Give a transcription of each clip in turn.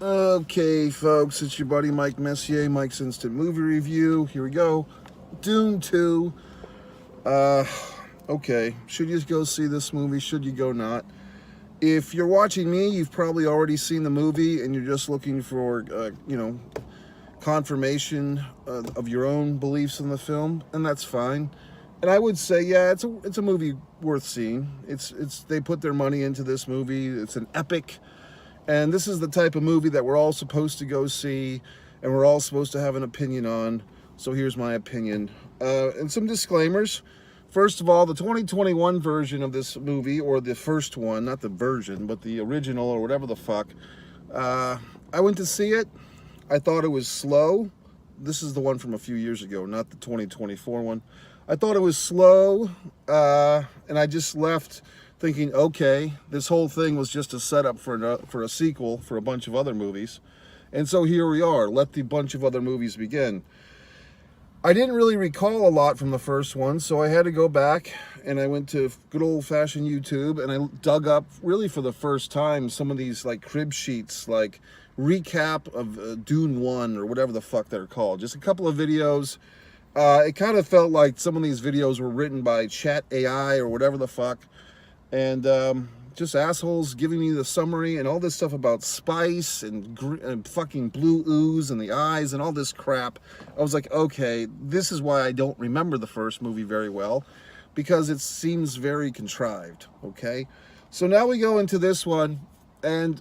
Okay, folks, it's your buddy Mike Messier, Mike's Instant Movie Review. Here we go. Dune 2. Uh, okay, should you go see this movie? Should you go not? If you're watching me, you've probably already seen the movie and you're just looking for, confirmation of your own beliefs in the film, and that's fine. And I would say, yeah, it's a movie worth seeing. They put their money into this movie. It's an epic. And this is the type of movie that we're all supposed to go see and we're all supposed to have an opinion on. So here's my opinion. And some disclaimers. First of all, the 2021 version of this movie, or the first one, not the version, but the original or whatever the fuck, I went to see it. I thought it was slow. This is the one from a few years ago, not the 2024 one. I thought it was slow, and I just left thinking, okay, this whole thing was just a setup for a sequel for a bunch of other movies. And so here we are, let the bunch of other movies begin. I didn't really recall a lot from the first one, so I had to go back and I went to good old-fashioned YouTube and I dug up, really for the first time, some of these like crib sheets, like recap of Dune 1 or whatever the fuck they're called. Just a couple of videos. It kind of felt like some of these videos were written by Chat AI or whatever the fuck. And just assholes giving me the summary and all this stuff about spice and fucking blue ooze and the eyes and all this crap. I was like, okay, this is why I don't remember the first movie very well, because it seems very contrived, okay? So now we go into this one, and,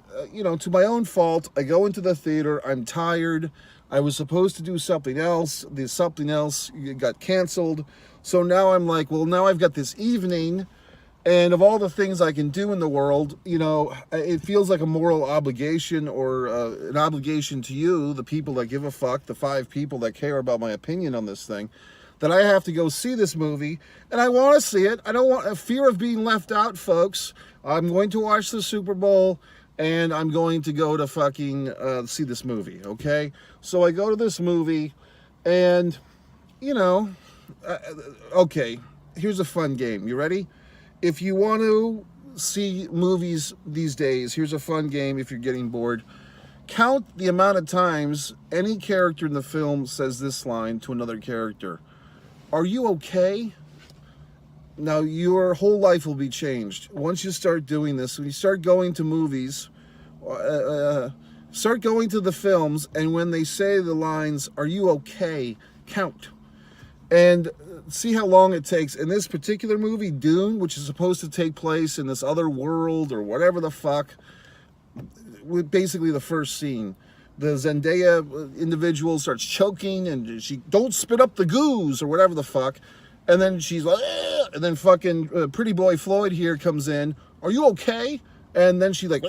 to my own fault, I go into the theater, I'm tired, I was supposed to do something else, the something else got canceled, so now I'm like, well, now I've got this evening. And of all the things I can do in the world, it feels like a moral obligation or an obligation to you, the people that give a fuck, the 5 people that care about my opinion on this thing, that I have to go see this movie. And I want to see it. I don't want a fear of being left out, folks. I'm going to watch the Super Bowl and I'm going to go to fucking see this movie, okay? So I go to this movie and, okay, here's a fun game. You ready? If you want to see movies these days, here's a fun game if you're getting bored. Count the amount of times any character in the film says this line to another character. Are you okay? Now, your whole life will be changed. Once you start doing this, when you start going to movies, start going to the films, and when they say the lines, are you okay, count. And see how long it takes. In this particular movie, Dune, which is supposed to take place in this other world or whatever the fuck, with basically the first scene, the Zendaya individual starts choking and she, don't spit up the goose or whatever the fuck. And then she's like, eh, and then fucking Pretty Boy Floyd here comes in. Are you okay? And then she like,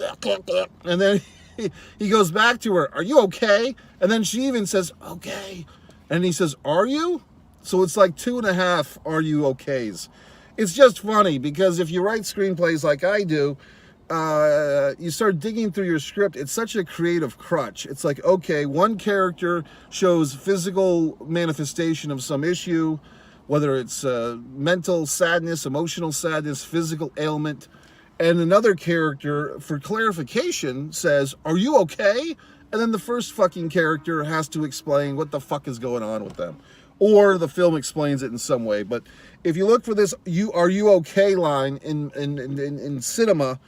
and then he goes back to her. Are you okay? And then she even says, okay. And he says, are you? So it's like 2.5 are you okays. It's just funny because if you write screenplays like I do, you start digging through your script. It's such a creative crutch. It's like, okay, one character shows physical manifestation of some issue, whether it's mental sadness, emotional sadness, physical ailment, and another character, for clarification, says, are you okay? And then the first fucking character has to explain what the fuck is going on with them. Or the film explains it in some way. But if you look for this "are you okay" line in cinema,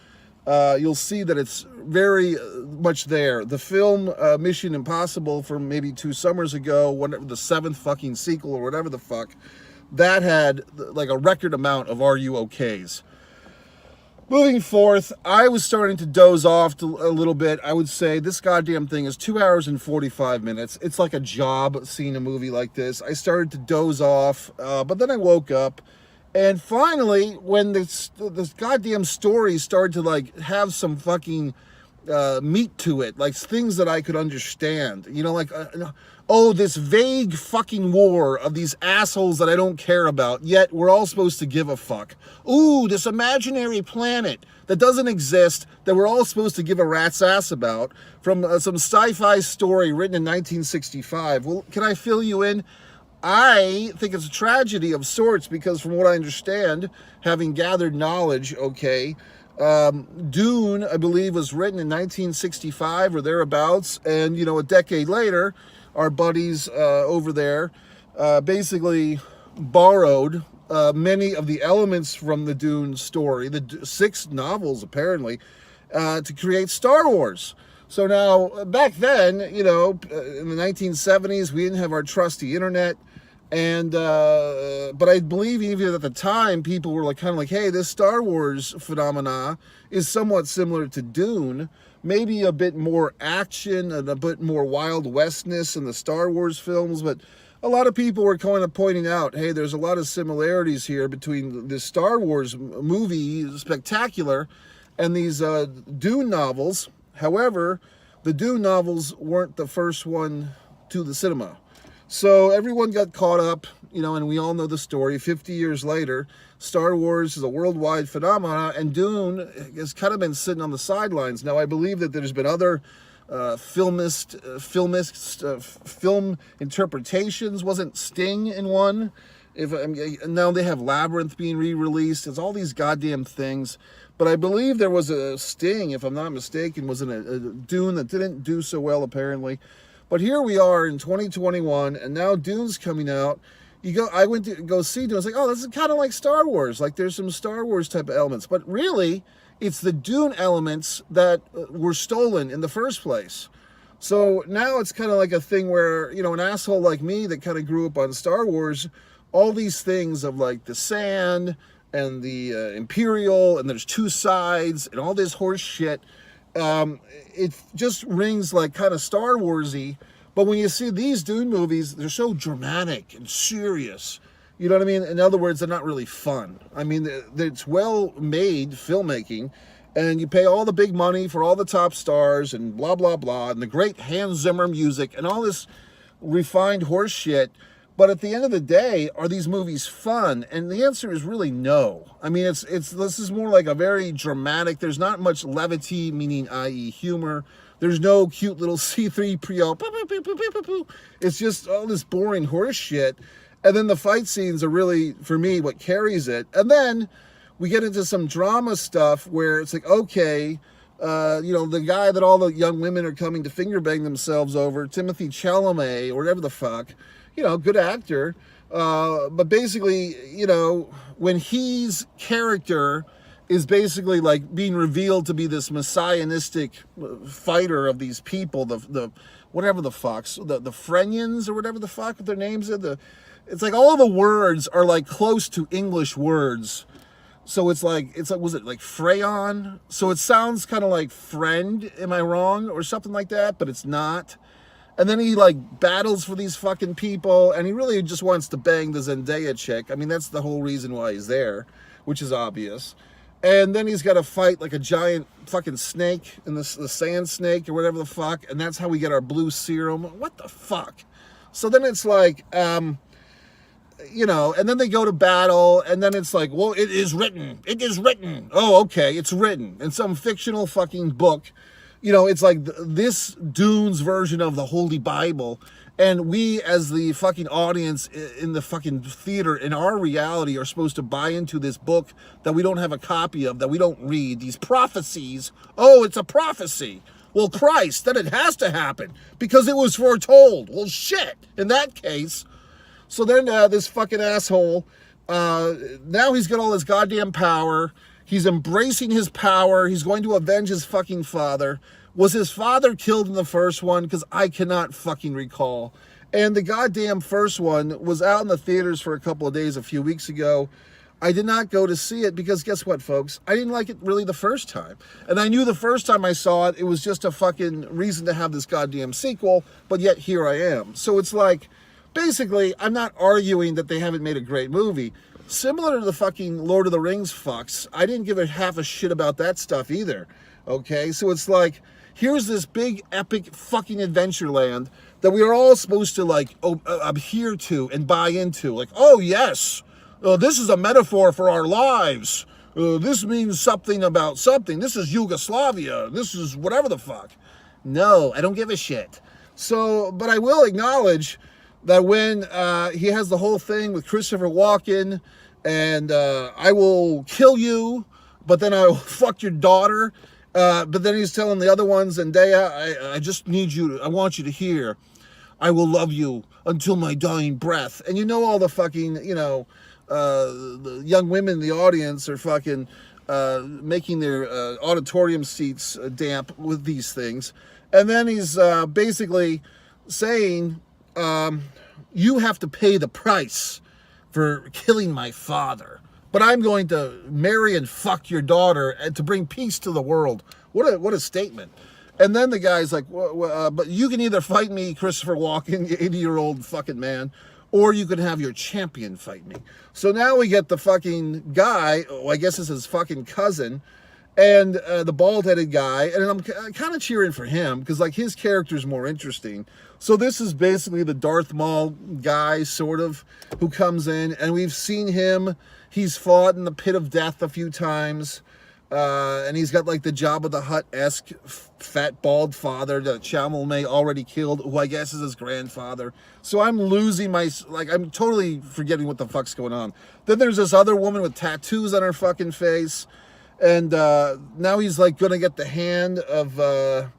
you'll see that it's very much there. The film Mission Impossible from maybe 2 summers ago, whatever, the 7th fucking sequel or whatever the fuck, that had like a record amount of "are you okays." Moving forth, I was starting to doze off a little bit. I would say this goddamn thing is 2 hours and 45 minutes. It's like a job seeing a movie like this. I started to doze off, but then I woke up. And finally, when this goddamn story started to like have some fucking meat to it, like things that I could understand, this vague fucking war of these assholes that I don't care about, yet we're all supposed to give a fuck. Ooh, this imaginary planet that doesn't exist that we're all supposed to give a rat's ass about from some sci-fi story written in 1965. Well, can I fill you in? I think it's a tragedy of sorts because from what I understand, having gathered knowledge, okay, Dune, I believe, was written in 1965 or thereabouts, and a decade later, our buddies over there basically borrowed many of the elements from the Dune story, the 6 novels apparently, to create Star Wars. So now, back then, in the 1970s, we didn't have our trusty internet. And but I believe even at the time, people were kind of like, hey, this Star Wars phenomena is somewhat similar to Dune. Maybe a bit more action and a bit more Wild Westness in the Star Wars films. But a lot of people were kind of pointing out, hey, there's a lot of similarities here between this Star Wars movie, spectacular, and these Dune novels. However, the Dune novels weren't the first one to the cinema. So everyone got caught up, and we all know the story. 50 years later, Star Wars is a worldwide phenomenon, and Dune has kind of been sitting on the sidelines. Now, I believe that there's been other film interpretations. Wasn't Sting in one? Now they have Labyrinth being re-released. It's all these goddamn things. But I believe there was a Sting, if I'm not mistaken, was in a Dune that didn't do so well, apparently. But here we are in 2021, and now Dune's coming out. I went to go see Dune. I was like, oh, this is kind of like Star Wars. Like, there's some Star Wars type of elements. But really, it's the Dune elements that were stolen in the first place. So now it's kind of like a thing where, an asshole like me that kind of grew up on Star Wars, all these things of like the sand and the Imperial, and there's 2 sides, and all this horse shit. It just rings like kind of Star Warsy, but when you see these Dune movies, they're so dramatic and serious. You know what I mean? In other words, they're not really fun. I mean, it's well-made filmmaking, and you pay all the big money for all the top stars and blah, blah, blah, and the great Hans Zimmer music and all this refined horse shit. But at the end of the day, are these movies fun? And the answer is really no. I mean, this is more like a very dramatic. There's not much levity, meaning i.e. humor. There's no cute little C-3PO. It's just all this boring horse shit. And then the fight scenes are really, for me, what carries it. And then we get into some drama stuff where it's like, okay, the guy that all the young women are coming to finger bang themselves over, Timothy Chalamet, or whatever the fuck, good actor. But basically, when his character is basically like being revealed to be this messianistic fighter of these people, the whatever the fucks, the Frenians or whatever the fuck their names are. It's like all the words are like close to English words. So it's like, was it like Freyon? So it sounds kind of like friend, am I wrong? Or something like that, but it's not. And then he like battles for these fucking people, and he really just wants to bang the Zendaya chick. I mean, that's the whole reason why he's there, which is obvious. And then he's got to fight like a giant fucking snake, and the sand snake or whatever the fuck, and that's how we get our blue serum. What the fuck? So then it's like, and then they go to battle, and then it's like, well, it is written. It is written. Oh, okay, it's written in some fictional fucking book. It's like this Dune's version of the Holy Bible. And we, as the fucking audience in the fucking theater, in our reality, are supposed to buy into this book that we don't have a copy of, that we don't read. These prophecies. Oh, it's a prophecy. Well, Christ, then it has to happen because it was foretold. Well, shit. In that case. So then this fucking asshole, now he's got all this goddamn power. He's embracing his power. He's going to avenge his fucking father. Was his father killed in the first one? Because I cannot fucking recall. And the goddamn first one was out in the theaters for a couple of days a few weeks ago. I did not go to see it because guess what, folks? I didn't like it really the first time. And I knew the first time I saw it, it was just a fucking reason to have this goddamn sequel. But yet here I am. So it's like, basically, I'm not arguing that they haven't made a great movie. Similar to the fucking Lord of the Rings fucks, I didn't give a half a shit about that stuff either. Okay, so it's like, here's this big epic fucking adventure land that we are all supposed to like adhere to and buy into. Like, oh yes, this is a metaphor for our lives. This means something about something. This is Yugoslavia. This is whatever the fuck. No, I don't give a shit. So, but I will acknowledge that when he has the whole thing with Christopher Walken and I will kill you, but then I will fuck your daughter. But then he's telling the other ones, Zendaya, I just need you, I want you to hear, I will love you until my dying breath. And you know all the fucking, the young women in the audience are fucking making their auditorium seats damp with these things. And then he's basically saying, you have to pay the price for killing my father, but I'm going to marry and fuck your daughter and to bring peace to the world. What a statement. And then the guy's like, but you can either fight me, Christopher Walken, you 80-year-old fucking man, or you can have your champion fight me. So now we get the fucking guy, I guess it's his fucking cousin, and the bald-headed guy, and I'm kind of cheering for him, because like his character's more interesting. So this is basically the Darth Maul guy, sort of, who comes in, and we've seen him, he's fought in the pit of death a few times, and he's got like the Jabba the Hutt-esque fat bald father that Chalamet already killed, who I guess is his grandfather. So I'm losing I'm totally forgetting what the fuck's going on. Then there's this other woman with tattoos on her fucking face, and now he's like gonna get the hand of the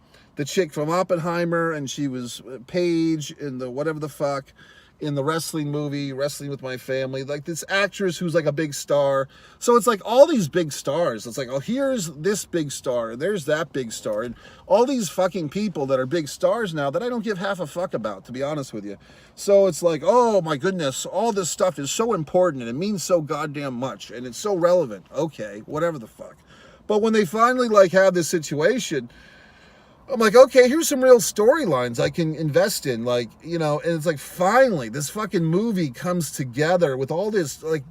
chick from Oppenheimer, and she was Paige in the whatever the fuck, in the wrestling movie, Wrestling with My Family, like this actress who's like a big star. So it's like all these big stars. It's like, oh, here's this big star, and there's that big star, and all these fucking people that are big stars now that I don't give half a fuck about, to be honest with you. So it's like, oh my goodness, all this stuff is so important, and it means so goddamn much, and it's so relevant. Okay, whatever the fuck. But when they finally like have this situation, I'm like, okay, here's some real storylines I can invest in, like, and it's like, finally, this fucking movie comes together with all this, like,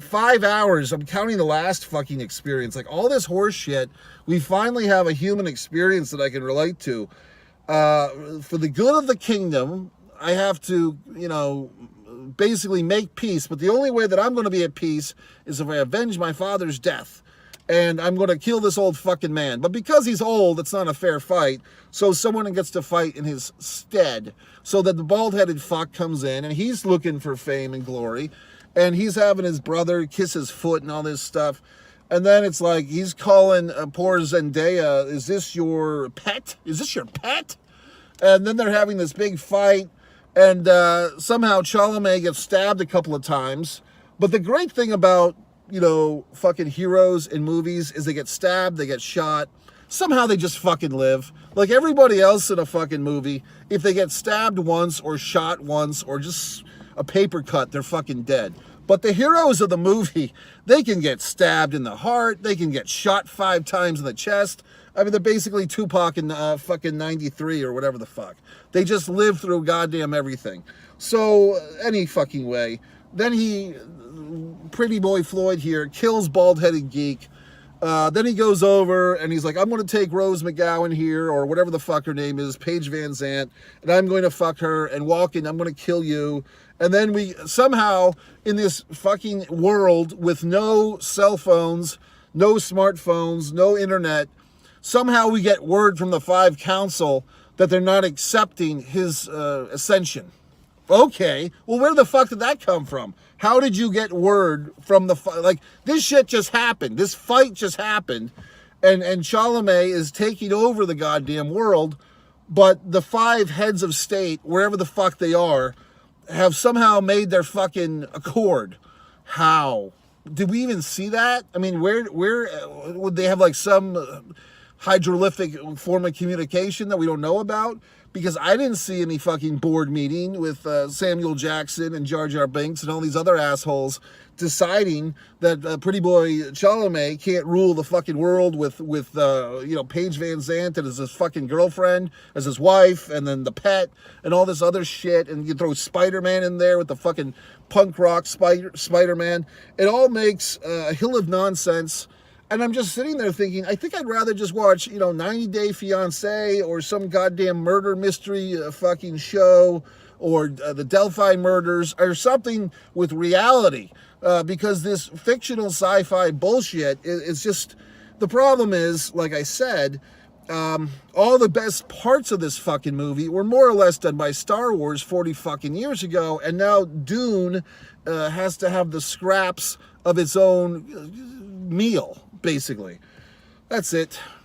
5 hours, I'm counting the last fucking experience, like, all this horse shit, we finally have a human experience that I can relate to. For the good of the kingdom, I have to, basically make peace, but the only way that I'm going to be at peace is if I avenge my father's death. And I'm going to kill this old fucking man. But because he's old, it's not a fair fight. So someone gets to fight in his stead. So that the bald-headed fuck comes in, and he's looking for fame and glory. And he's having his brother kiss his foot and all this stuff. And then it's like, he's calling poor Zendaya, is this your pet? Is this your pet? And then they're having this big fight. And somehow Chalamet gets stabbed a couple of times. But the great thing about fucking heroes in movies is they get stabbed, they get shot, somehow they just fucking live. Like everybody else in a fucking movie, if they get stabbed once or shot once or just a paper cut, they're fucking dead. But the heroes of the movie, they can get stabbed in the heart, they can get shot 5 times in the chest. I mean, they're basically Tupac in fucking 93 or whatever the fuck. They just live through goddamn everything. So, any fucking way. Then Pretty Boy Floyd here, kills Bald-Headed Geek. Then he goes over and he's like, I'm going to take Rose McGowan here, or whatever the fuck her name is, Paige Van Zandt, and I'm going to fuck her, and Walken, I'm going to kill you. And then we somehow, in this fucking world with no cell phones, no smartphones, no internet, somehow we get word from the 5 Council that they're not accepting his ascension. Okay, well, where the fuck did that come from? How did you get word from like, this shit just happened. This fight just happened, and Chalamet is taking over the goddamn world, but the 5 heads of state, wherever the fuck they are, have somehow made their fucking accord. How? Did we even see that? I mean, where would they have like some hieroglyphic form of communication that we don't know about? Because I didn't see any fucking board meeting with Samuel Jackson and Jar Jar Binks and all these other assholes deciding that Pretty Boy Chalamet can't rule the fucking world with Paige Van Zandt as his fucking girlfriend, as his wife, and then the pet, and all this other shit, and you throw Spider-Man in there with the fucking punk rock Spider-Man. It all makes a hill of nonsense. And I'm just sitting there thinking, I think I'd rather just watch, 90 Day Fiancé or some goddamn murder mystery fucking show, or the Delphi murders, or something with reality. Because this fictional sci-fi bullshit is just, the problem is, like I said, all the best parts of this fucking movie were more or less done by Star Wars 40 fucking years ago, and now Dune has to have the scraps of its own meal, basically. That's it.